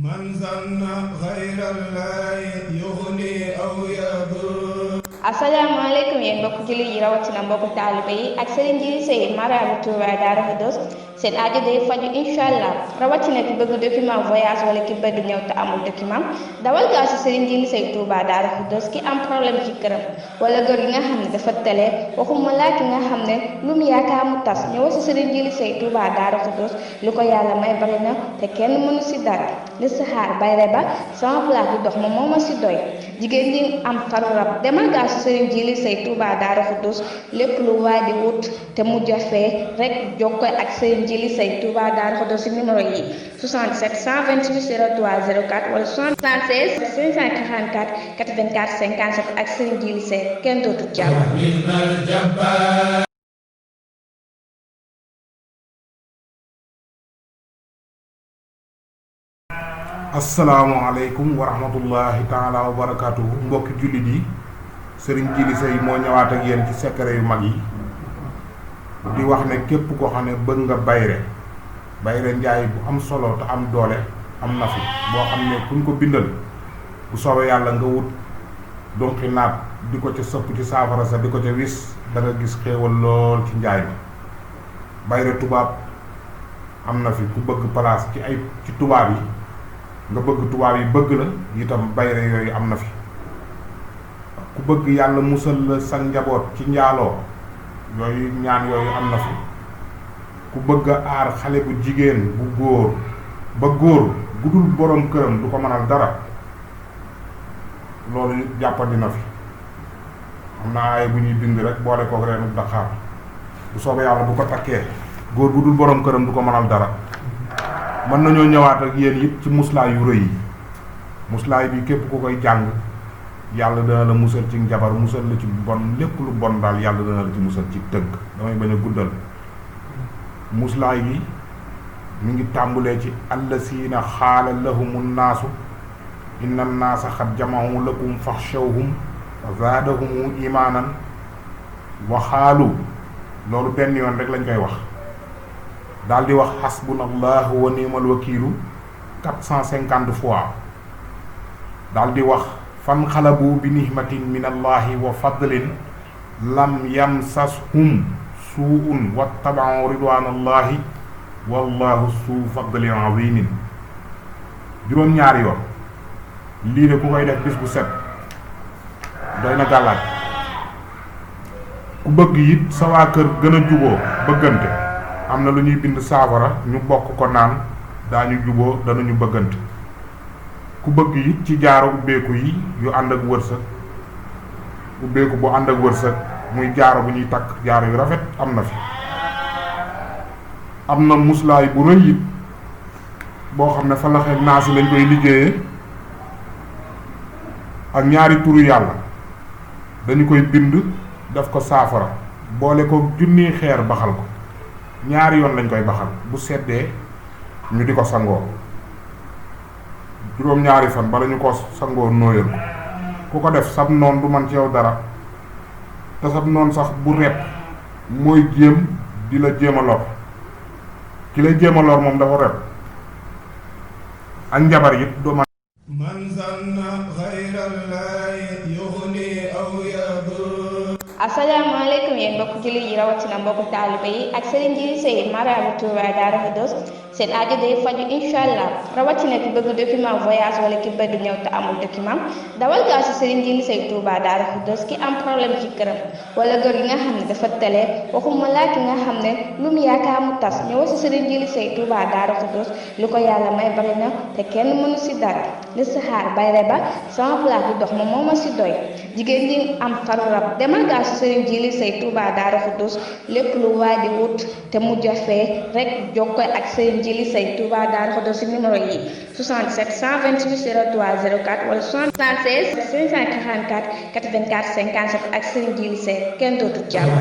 من ظن غير الله يغني أو يضر. asalaamaaleykum yéen mbokku jullit yi rawatina mbokku taalibe yi ak Serigne Djily Seye maraabu Touba Darou Khoudoss seen aajo day faju incha allah rawatina ki bëgg document voyage wala ki bëgg ñëw te amul document dawal gaaw si Serigne Djily Seye Touba Darou Khoudoss ki am problème ci këram wala góor gi nga xam ne dafa tële waxuma laa ki nga xam ne lu mu yaakaar mu tas ñëw si Serigne Djily Seye Touba Darou Khoudoss lu ko yàlla may bari na te kenn mënu si dara li si xaar bayre ba sama place di dox ma moo ma si doy jigéen ñi am faru rab demal gaaw si Serigne Djily Seye Touba Darou Khoudoss lépp lu waay di wut te mu jafee rek jokkoo ak Serigne Djily Seye Touba Darou Khoudoss si numéro yi 77 128 03 04 wala 76 544 84 57 ak Serigne Djily Seye kenn dootu jàpp. asalaamaaleykum wa rahmatullahi taala wa barakatuhu mbokki jullit yi Serigne Djily Seye moo ñëwaat ak yéen ci secret yu mag yi di wax ne képp koo xam ne bëgg nga bayre njaay bu am solo te am doole am na fi boo xam ne kuñ ko bindal bu soobee yàlla nga wut donqi naat di ko ca sëpp ci saafara sa di ko ca wis da nga gis xéewal lool ci njaay mi bayre tubaab am na fi ku bëgg place ci tubaab yi nga bëgg tubaab yi bëgg la itam bayre yooyu am na fi ku bëgg yàlla musal la sa njaboot ci njaaloo yooyu ñaan yooyu am na fi ku bëgg a aar xale bu jigéen bu góor ba góor gudul borom këram du ko mënal dara loolu jàppandi na fi am na ay bu ñuy bind rek boole kook reenu Dakar bu soobee yàlla bu ko takkee góor bu dul borom këram du ko mënal dara mën nañoo ñëwaat ak yéen it ci muslaay yu rëy yi muslaay bi képp ku koy jàng yàlla dana la musal ci njabar musal la ci bon lépp lu bon daal yàlla dana la ci musal ci tëgg damay bañ a guddal muslaay bi mi ngi tàmbulee ci allasiina xaala lahumu nnaasu inna nnaasa xad jama'u lakum faxshawhum fa zaadahumu imaanan wa xaalu loolu benn yoon rek lañ koy wax daal di wax xasbunallahu wa ni'mal wakiilu 450 fois daal di wax fan xalabu bi nihmatin min allahi wa fadlin lam yamsashum suu'un wattaba'u ridwanallahi wallahu suu fadlin azimin juróom-ñaari yoon lii de ku koy def bis bu set doy na gàllaaj ku bëgg it sa waa kër gën a juboo bëggante am na lu ñuy bind saafara ñu bokk ko naan daañu juboo danañu bëggante ku bëgg it ci jaaro ubbeeku yi yu ànd ak wërsëg ubbeeku bu ànd ak wërsëg muy jaaro bu ñuy takk jaaro yu rafet am na fi am na muslaay bu rëy it boo xam ne fa la xeeg naasi lañ koy liggéeyee ak ñaari turu yàlla dañu koy bind def ko saafara boole ko junniy xeer baxal ko ñaari yoon lañ koy baxal bu seddee ñu di ko sangoo juróom-ñaari fan bala ñu ko sangoo nooyal ko ku ko def sab noon du man ci yow dara te sab noon sax bu repp mooy jéem di la jéem a lor ki lay jéem a lor moom dafa repp ak njabar it du man zanna ghayra allahi yughni aw yadur. asalaamaaleykum yéen mbokku jullit yi rawatina mbokku taalibe yi ak Serigne Djily Seye maraabu Touba Darou Khoudoss seen aajo day faju incha allah rawatina ki bëgg document voyage wala ki bëgg ñëw te amul document dawal gaaw si Serigne Djily Seye Touba Darou Khoudoss ki am problème ci këram wala góor gi nga xam ne dafa tële waxuma laa ki nga xam ne lu mu yaakaar mu tas ñëw si Serigne Djily Seye Touba Darou Khoudoss lu ko yàlla may bari na te kenn mënu si dara li si xaar bayre ba sama place di dox ma moo ma si doy jigéen ñi am faru rab demal gaaw si Serigne Djily Seye Touba Darou Khoudoss lépp lu waay di wut te mu jafee rek jokkoo ak Serigne Djily Seye Touba Darou Khoudoss si numéro yi 77 128 03 04 wala 76 544 84 57 ak Serigne Djily Seye kenn dootu jàpp.